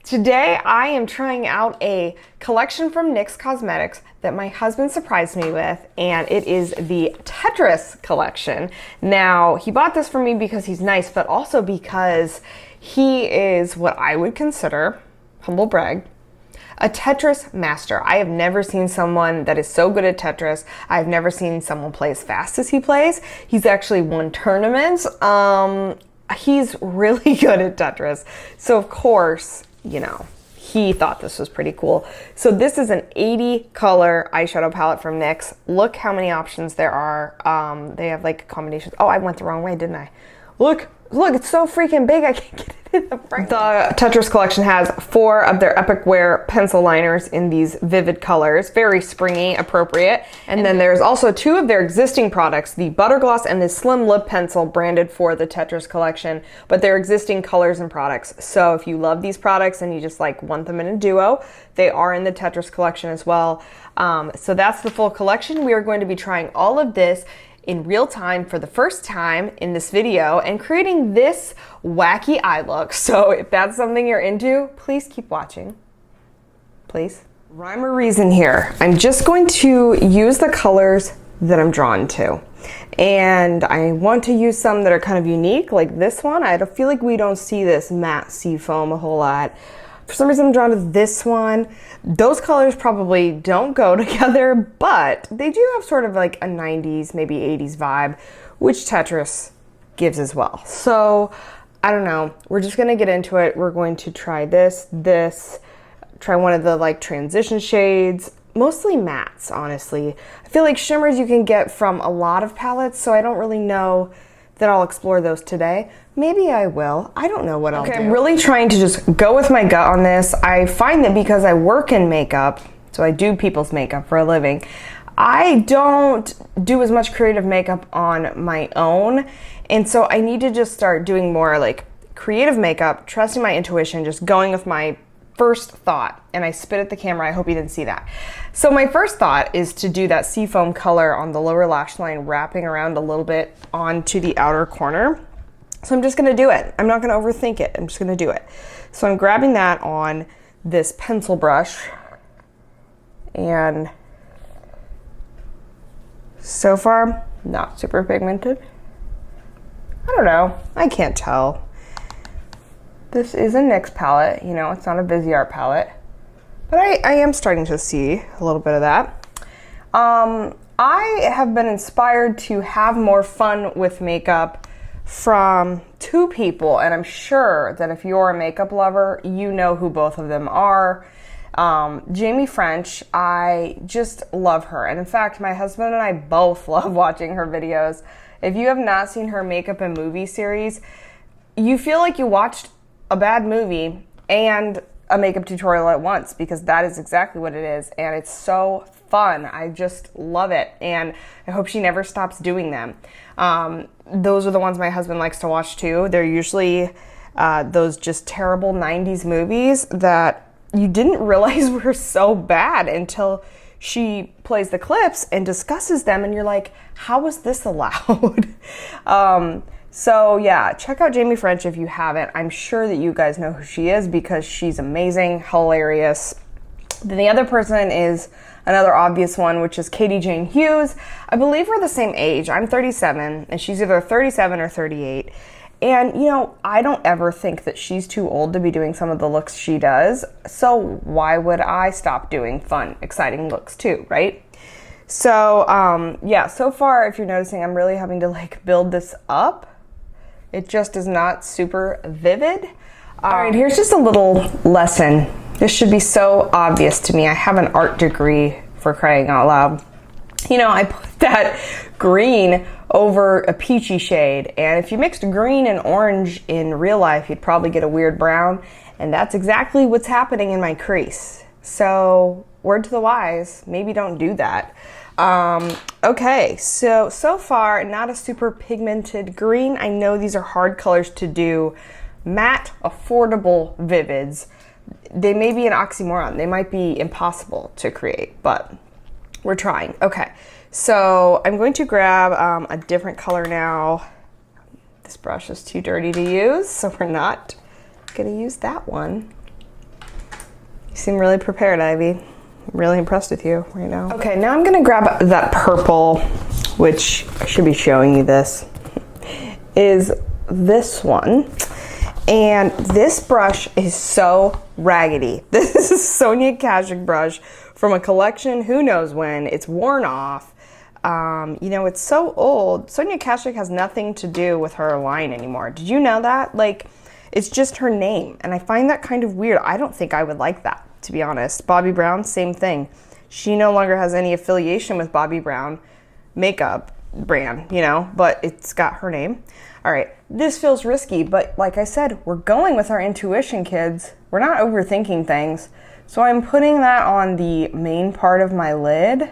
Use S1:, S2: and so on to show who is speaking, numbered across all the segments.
S1: Today I am trying out a collection from NYX Cosmetics that my husband surprised me with, and it is the Tetris Collection. Now, he bought this for me because he's nice, but also because he is what I would consider, humble brag, a Tetris master. I have never seen someone that is so good at Tetris. I've never seen someone play as fast as he plays. He's actually won tournaments. He's really good at Tetris. So of course, you know, he thought this was pretty cool. So this is an 80 color eyeshadow palette from NYX. Look how many options there are. They have like combinations. Oh, I went the wrong way, didn't I? Look, it's so freaking big. I can't get it in the frame. The Tetris Collection has 4 of their Epic Wear pencil liners in these vivid colors. Very springy, appropriate. And then there's also 2 of their existing products, the Butter Gloss and the Slim Lip Pencil, branded for the Tetris Collection, but they're existing colors and products. So if you love these products and you just like want them in a duo, they are in the Tetris Collection as well. So that's the full collection. We are going to be trying all of this in real time for the first time in this video and creating this wacky eye look. So if that's something you're into, please keep watching. Please. Rhyme or reason here. I'm just going to use the colors that I'm drawn to. And I want to use some that are kind of unique, like this one. I feel like we don't see this matte sea foam a whole lot. For some reason I'm drawn to this one. Those colors probably don't go together, but they do have sort of like a 90s, maybe 80s vibe, which Tetris gives as well. So I don't know, we're just gonna get into it. We're going to try this, try one of the like transition shades, mostly mattes, honestly. I feel like shimmers you can get from a lot of palettes, so I don't really know that I'll explore those today. Maybe I will. I don't know what I'll do. I'm really trying to just go with my gut on this. I find that because I work in makeup, so I do people's makeup for a living, I don't do as much creative makeup on my own. And so I need to just start doing more like creative makeup, trusting my intuition, just going with my first thought. And I spit at the camera. I hope you didn't see that. So my first thought is to do that seafoam color on the lower lash line, wrapping around a little bit onto the outer corner. So I'm just gonna do it. I'm not gonna overthink it. I'm just gonna do it. So I'm grabbing that on this pencil brush, and so far, not super pigmented. I don't know, I can't tell. This is a NYX palette, you know, it's not a Viseart palette, but I am starting to see a little bit of that. I have been inspired to have more fun with makeup from 2 people, and I'm sure that if you're a makeup lover, you know who both of them are. Jamie French, I just love her, and in fact, my husband and I both love watching her videos. If you have not seen her makeup and movie series, you feel like you watched a bad movie and a makeup tutorial at once, because that is exactly what it is, and it's so fun. I just love it, and I hope she never stops doing them. Those are the ones my husband likes to watch too. They're usually those just terrible 90s movies that you didn't realize were so bad until she plays the clips and discusses them, and you're like, how was this allowed? So yeah, check out Jamie French if you haven't. I'm sure that you guys know who she is because she's amazing, hilarious. Then the other person is another obvious one, which is Katie Jane Hughes. I believe we're the same age. I'm 37 and she's either 37 or 38. And you know, I don't ever think that she's too old to be doing some of the looks she does. So why would I stop doing fun, exciting looks too, right? So yeah, so far, if you're noticing, I'm really having to like build this up. It just is not super vivid. All right, here's just a little lesson. This should be so obvious to me. I have an art degree, for crying out loud. You know, I put that green over a peachy shade, and if you mixed green and orange in real life, you'd probably get a weird brown, and that's exactly what's happening in my crease. So, word to the wise, maybe don't do that. Okay, so far, not a super pigmented green. I know these are hard colors to do matte, affordable vivids. They may be an oxymoron. They might be impossible to create, but we're trying. Okay, so I'm going to grab a different color now. This brush is too dirty to use, so we're not gonna use that one. You seem really prepared, Ivy. I'm really impressed with you right now. Okay, now I'm gonna grab that purple, which I should be showing you this, is this one. And this brush is so raggedy. This is a Sonia Kashuk brush from a collection, who knows when. It's worn off. You know, it's so old. Sonia Kashuk has nothing to do with her line anymore. Did you know that? Like, it's just her name. And I find that kind of weird. I don't think I would like that, to be honest. Bobbi Brown, same thing. She no longer has any affiliation with Bobbi Brown makeup brand, you know, but it's got her name. All right, this feels risky, but like I said, we're going with our intuition, kids. We're not overthinking things. So I'm putting that on the main part of my lid.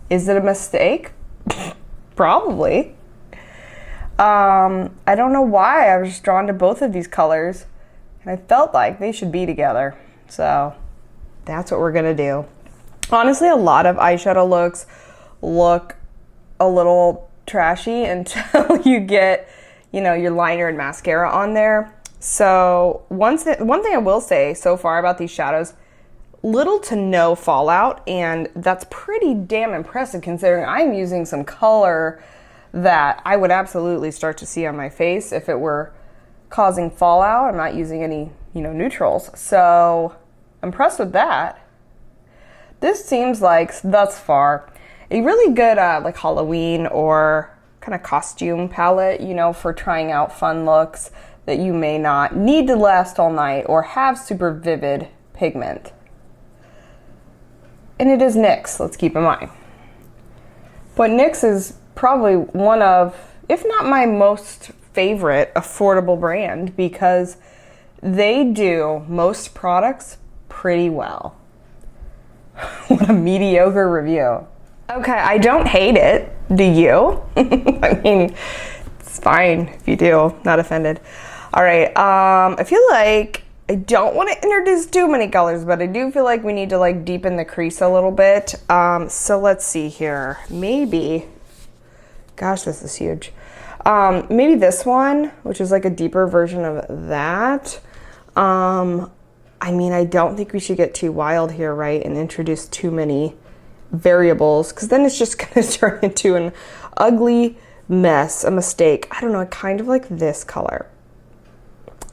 S1: Is it a mistake? Probably. I don't know why I was just drawn to both of these colors, and I felt like they should be together. So that's what we're gonna do. Honestly, a lot of eyeshadow looks look a little trashy until you get, you know, your liner and mascara on there. So one thing I will say so far about these shadows, little to no fallout, and that's pretty damn impressive considering I'm using some color that I would absolutely start to see on my face if it were causing fallout. I'm not using any, you know, neutrals. So I'm impressed with that. This seems like, thus far, a really good like Halloween or kind of costume palette, you know, for trying out fun looks that you may not need to last all night or have super vivid pigment. And it is NYX, let's keep in mind. But NYX is probably one of, if not my most favorite, affordable brand because they do most products pretty well. What a mediocre review. Okay, I don't hate it. Do you? I mean, it's fine if you do. Not offended. All right, I feel like I don't want to introduce too many colors, but I do feel like we need to like deepen the crease a little bit. So let's see here. Maybe, gosh, this is huge. Maybe this one, which is like a deeper version of that. I mean, I don't think we should get too wild here, right? And introduce too many variables, because then it's just going to turn into an ugly mess, a mistake. I don't know, I kind of like this color.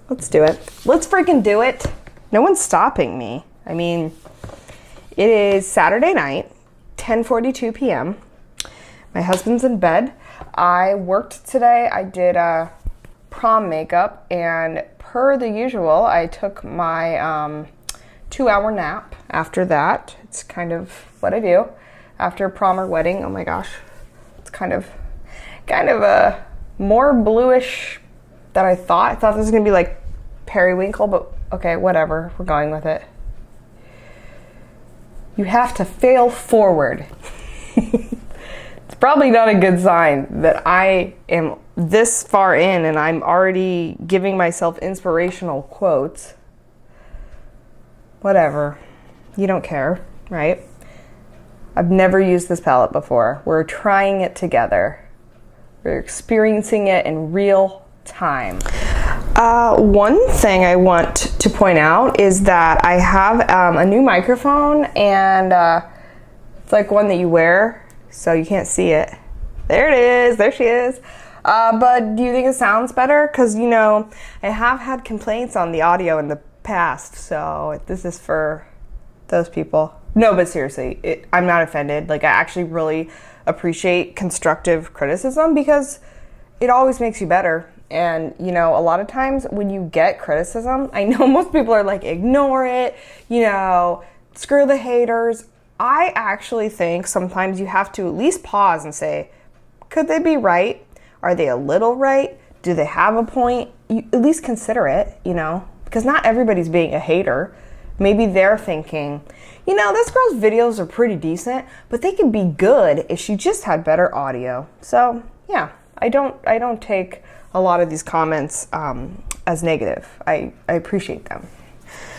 S1: Let's do it. Let's freaking do it. No one's stopping me. I mean, it is Saturday night, 10:42 p.m. My husband's in bed. I worked today. I did prom makeup, and per the usual, I took my 2-hour nap after that. It's kind of what I do after prom or wedding. Oh my gosh, it's kind of a more bluish than I thought. I thought this was gonna be like periwinkle, but okay, whatever. We're going with it. You have to fail forward. It's probably not a good sign that I am this far in and I'm already giving myself inspirational quotes. Whatever. You don't care, right? I've never used this palette before. We're trying it together. We're experiencing it in real time. One thing I want to point out is that I have a new microphone, and it's like one that you wear, so you can't see it. There it is. There she is. But do you think it sounds better? Because, you know, I have had complaints on the audio in the past, so this is for those people. No, but seriously, I'm not offended. Like, I actually really appreciate constructive criticism because it always makes you better. And, you know, a lot of times when you get criticism, I know most people are like, ignore it, you know, screw the haters. I actually think sometimes you have to at least pause and say, could they be right? Are they a little right? Do they have a point? You at least consider it, you know, because not everybody's being a hater. Maybe they're thinking, you know, this girl's videos are pretty decent, but they could be good if she just had better audio. So yeah, I don't take a lot of these comments as negative. I appreciate them.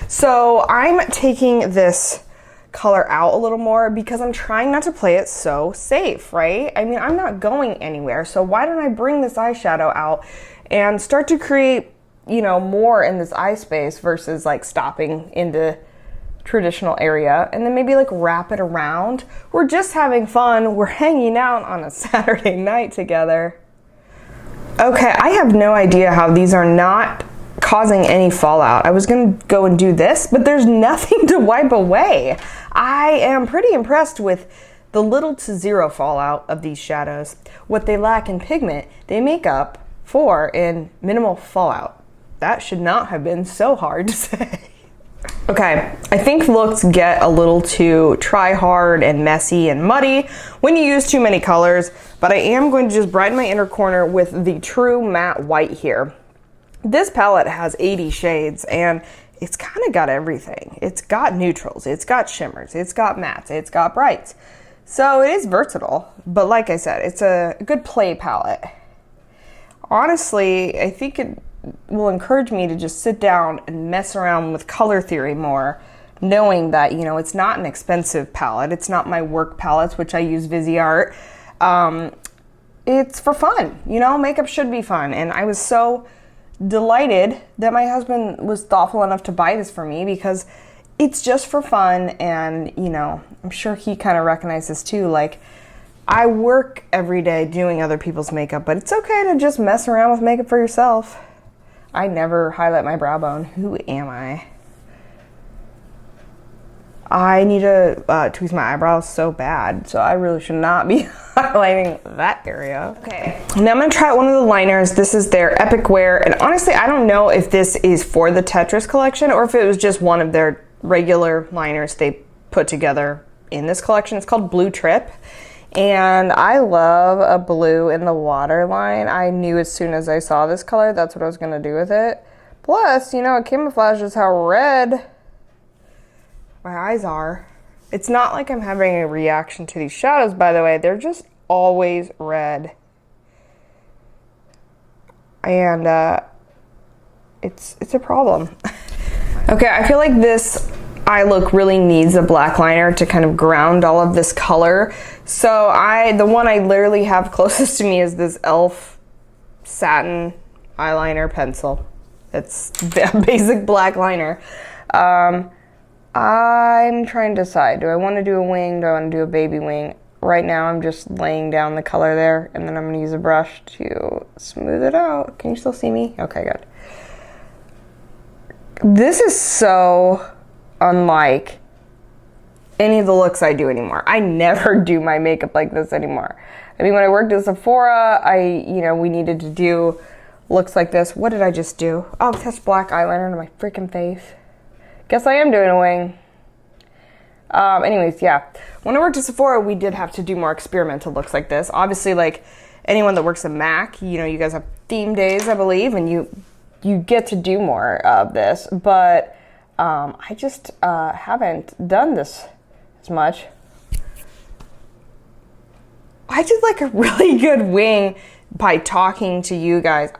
S1: So I'm taking this color out a little more because I'm trying not to play it so safe, right? I mean, I'm not going anywhere, so why don't I bring this eyeshadow out and start to create you know, more in this eye space versus like stopping into traditional area, and then maybe like wrap it around. We're just having fun. We're hanging out on a Saturday night together. Okay, I have no idea how these are not causing any fallout. I was gonna go and do this, but there's nothing to wipe away. I am pretty impressed with the little to zero fallout of these shadows. What they lack in pigment, they make up for in minimal fallout. That should not have been so hard to say. Okay, I think looks get a little too try hard and messy and muddy when you use too many colors, but I am going to just brighten my inner corner with the true matte white here. This palette has 80 shades and it's kind of got everything. It's got neutrals, it's got shimmers, it's got mattes, it's got brights. So it is versatile, but like I said, it's a good play palette. Honestly, I think it will encourage me to just sit down and mess around with color theory more, knowing that, you know, it's not an expensive palette. It's not my work palettes, which I use Viseart. It's for fun, you know, makeup should be fun. And I was so delighted that my husband was thoughtful enough to buy this for me because it's just for fun. And, you know, I'm sure he kind of recognizes too, like, I work every day doing other people's makeup, but it's okay to just mess around with makeup for yourself. I never highlight my brow bone. Who am I? I need to tweeze my eyebrows so bad, so I really should not be highlighting that area. Okay, now I'm gonna try one of the liners. This is their Epic Wear, and honestly, I don't know if this is for the Tetris collection or if it was just one of their regular liners they put together in this collection. It's called Blue Trip. And I love a blue in the waterline. I knew as soon as I saw this color, that's what I was gonna do with it. Plus, you know, it camouflages how red my eyes are. It's not like I'm having a reaction to these shadows, by the way. They're just always red. And it's a problem. Okay, I feel like this eye look really needs a black liner to kind of ground all of this color. So the one I literally have closest to me is this e.l.f. satin eyeliner pencil. It's a basic black liner. I'm trying to decide, do I want to do a wing? Do I want to do a baby wing? Right now I'm just laying down the color there, and then I'm going to use a brush to smooth it out. Can you still see me? Okay, good. This is so unlike any of the looks I do anymore. I never do my makeup like this anymore. I mean, when I worked at Sephora, we needed to do looks like this. What did I just do? Oh, that's black eyeliner on my freaking face. Guess I am doing a wing. Anyways, yeah. When I worked at Sephora, we did have to do more experimental looks like this. Obviously, like anyone that works at MAC, you know, you guys have theme days, I believe, and you get to do more of this. But I just haven't done this as much. I did like a really good wing by talking to you guys.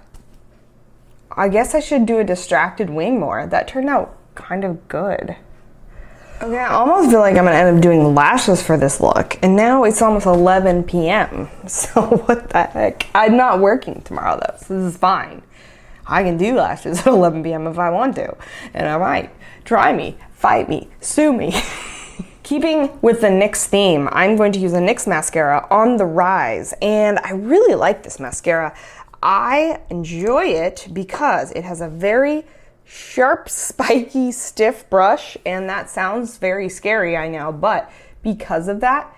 S1: I guess I should do a distracted wing more. That turned out kind of good. Okay, I almost feel like I'm gonna end up doing lashes for this look. And now it's almost 11 p.m. So what the heck? I'm not working tomorrow though, so this is fine. I can do lashes at 11 p.m. if I want to. And I might. Try me, fight me, sue me. Keeping with the NYX theme, I'm going to use a NYX mascara on the Rise. And I really like this mascara. I enjoy it because it has a very sharp, spiky, stiff brush, and that sounds very scary, I know, but because of that,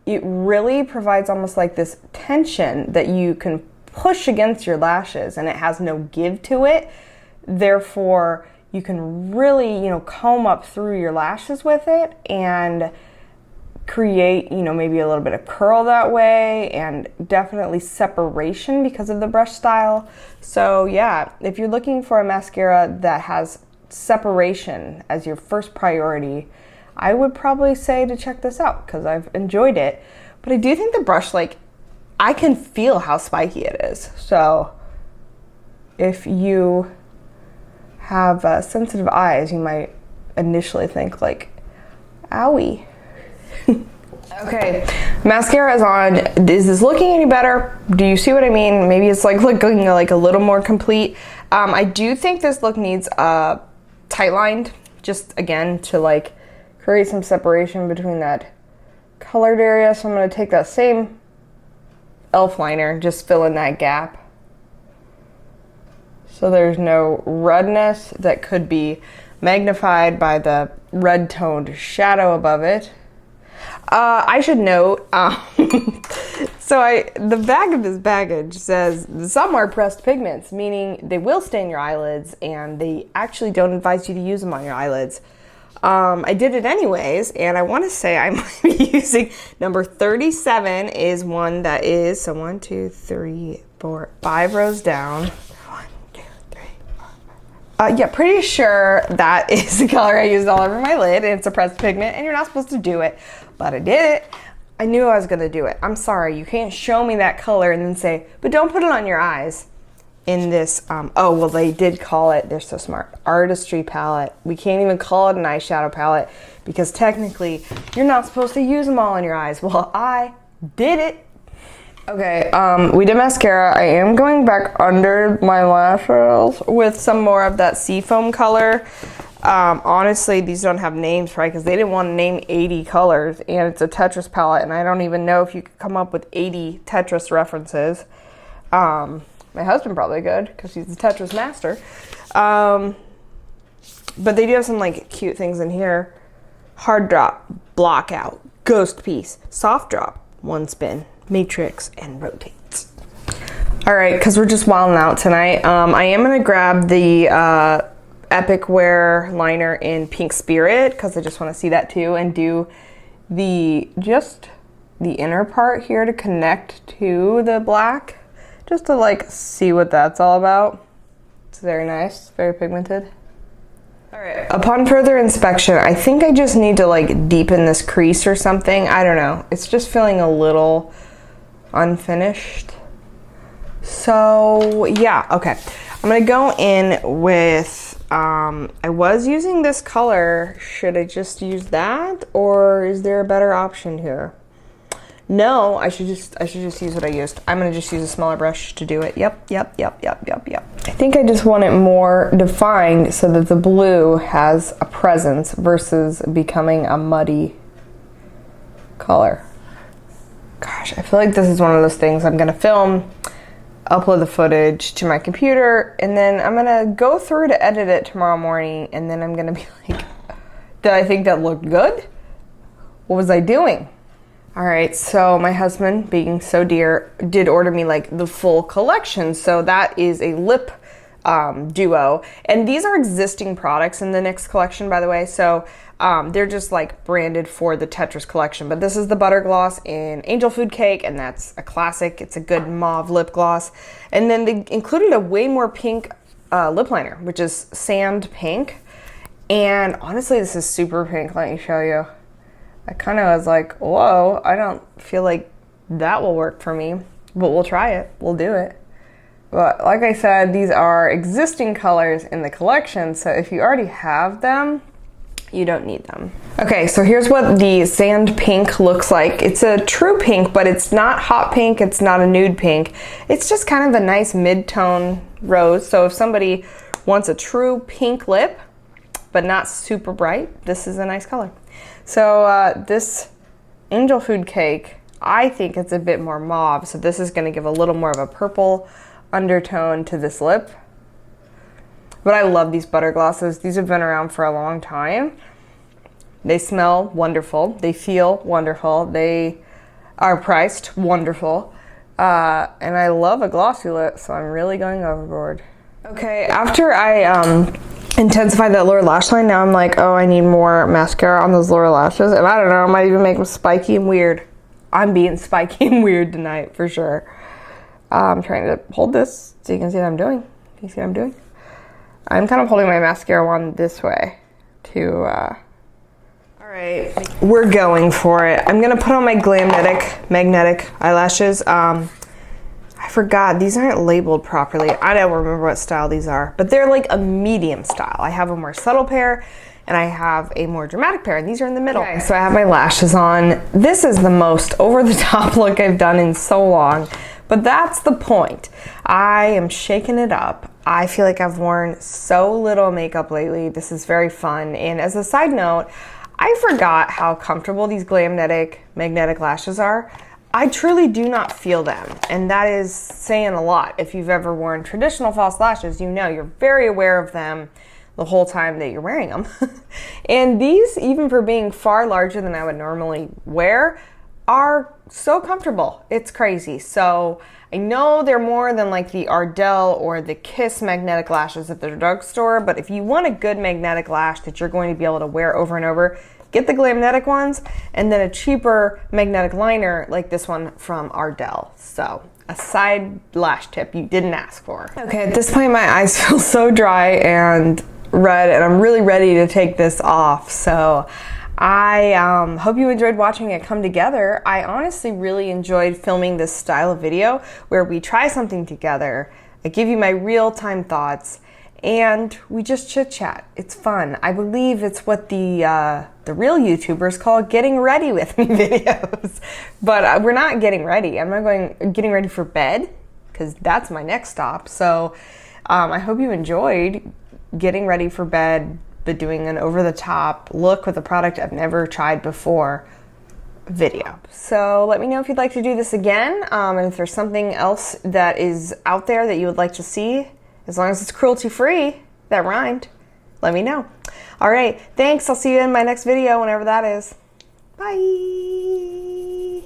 S1: it really provides almost like this tension that you can push against your lashes, and it has no give to it. Therefore, you can really, you know, comb up through your lashes with it and create, you know, maybe a little bit of curl that way, and definitely separation because of the brush style. So yeah, if you're looking for a mascara that has separation as your first priority, I would probably say to check this out because I've enjoyed it. But I do think the brush, like, I can feel how spiky it is. So if you have sensitive eyes, you might initially think like, owie. Okay, mascara is on. Is this looking any better? Do you see what I mean? Maybe it's like looking like a little more complete. I do think this look needs tight lined, just again to like create some separation between that colored area. So I'm going to take that same e.l.f. liner, just fill in that gap. So there's no redness that could be magnified by the red toned shadow above it. I should note, the back of this package says some are pressed pigments, meaning they will stain your eyelids and they actually don't advise you to use them on your eyelids. I did it anyways, and I want to say I might be using number 37 is one that is, so 1, 2, 3, 4, 5 rows down. 1, 2, 3, 4, 5. Yeah, pretty sure that is the color I used all over my lid, and it's a pressed pigment, and you're not supposed to do it, but I did it. I knew I was going to do it. I'm sorry, you can't show me that color and then say, but don't put it on your eyes. In this, oh, well, they did call it, they're so smart, artistry palette. We can't even call it an eyeshadow palette because technically you're not supposed to use them all on your eyes. Well, I did it. Okay, we did mascara. I am going back under my lashes with some more of that seafoam color. Honestly, these don't have names, right? Because they didn't want to name 80 colors, and it's a Tetris palette, and I don't even know if you could come up with 80 Tetris references. My husband probably could, because he's the Tetris master. But they do have some like cute things in here. Hard drop, block out, ghost piece, soft drop, one spin, matrix, and rotates. All right, because we're just wilding out tonight. I am gonna grab the Epic Wear liner in Pink Spirit, because I just want to see that too, and do the inner part here to connect to the black. Just to like see what that's all about. It's very nice, very pigmented. All right, upon further inspection, I think I just need to like deepen this crease or something. I don't know, it's just feeling a little unfinished. So yeah, okay. I'm gonna go in with, I was using this color. Should I just use that, or is there a better option here? No, I should just use what I used. I'm gonna just use a smaller brush to do it. Yep. I think I just want it more defined so that the blue has a presence versus becoming a muddy color. Gosh, I feel like this is one of those things I'm gonna film, upload the footage to my computer, and then I'm gonna go through to edit it tomorrow morning, and then I'm gonna be like, did I think that looked good? What was I doing? All right, so my husband, being so dear, did order me like the full collection. So that is a lip duo. And these are existing products in the NYX collection, by the way. So they're just like branded for the Tetris collection. But this is the Butter Gloss in Angel Food Cake, and that's a classic. It's a good mauve lip gloss. And then they included a way more pink lip liner, which is Sand Pink. And honestly, this is super pink. Let me show you. I kind of was like, whoa, I don't feel like that will work for me, but we'll try it. We'll do it. But like I said, these are existing colors in the collection, so if you already have them, you don't need them. Okay, so here's what the Sand Pink looks like. It's a true pink, but it's not hot pink, it's not a nude pink. It's just kind of a nice mid-tone rose, so if somebody wants a true pink lip, but not super bright, this is a nice color. So this Angel Food Cake, I think it's a bit more mauve, so this is gonna give a little more of a purple undertone to this lip. But I love these butter glosses. These have been around for a long time. They smell wonderful. They feel wonderful. They are priced wonderful. And I love a glossy lip, so I'm really going overboard. Okay, after I intensify that lower lash line, now I'm like, oh, I need more mascara on those lower lashes, and I don't know, I might even make them spiky and weird. I'm being spiky and weird tonight for sure. I'm trying to hold this so you can see what I'm doing. Can you see what I'm doing? I'm kind of holding my mascara wand this way to all right, we're going for it. I'm gonna put on my Glamnetic magnetic eyelashes. I forgot, these aren't labeled properly. I don't remember what style these are, but they're like a medium style. I have a more subtle pair and I have a more dramatic pair, and these are in the middle. Okay, so I have my lashes on. This is the most over the top look I've done in so long, But that's the point. I am shaking it up. I feel like I've worn so little makeup lately. This is very fun. And as a side note, I forgot how comfortable these Glamnetic magnetic lashes are. I truly do not feel them, and that is saying a lot. If you've ever worn traditional false lashes, you know you're very aware of them the whole time that you're wearing them. And these, even for being far larger than I would normally wear, are so comfortable. It's crazy. So I know they're more than like the Ardell or the Kiss magnetic lashes at the drugstore, but if you want a good magnetic lash that you're going to be able to wear over and over, get the Glamnetic ones, and then a cheaper magnetic liner like this one from Ardell. So a side lash tip you didn't ask for. Okay, at this point my eyes feel so dry and red, and I'm really ready to take this off. So I hope you enjoyed watching it come together. I honestly really enjoyed filming this style of video where we try something together, I give you my real-time thoughts, and we just chit-chat. It's fun. I believe it's what the real YouTubers call getting ready with me videos. But we're not getting ready. I'm not getting ready for bed, because that's my next stop. So I hope you enjoyed getting ready for bed, but doing an over-the-top look with a product I've never tried before video. So let me know if you'd like to do this again, and if there's something else that is out there that you would like to see. As long as it's cruelty-free, that rhymed, let me know. All right, thanks. I'll see you in my next video, whenever that is. Bye.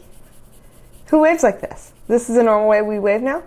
S1: Who waves like this? This is a normal way we wave now?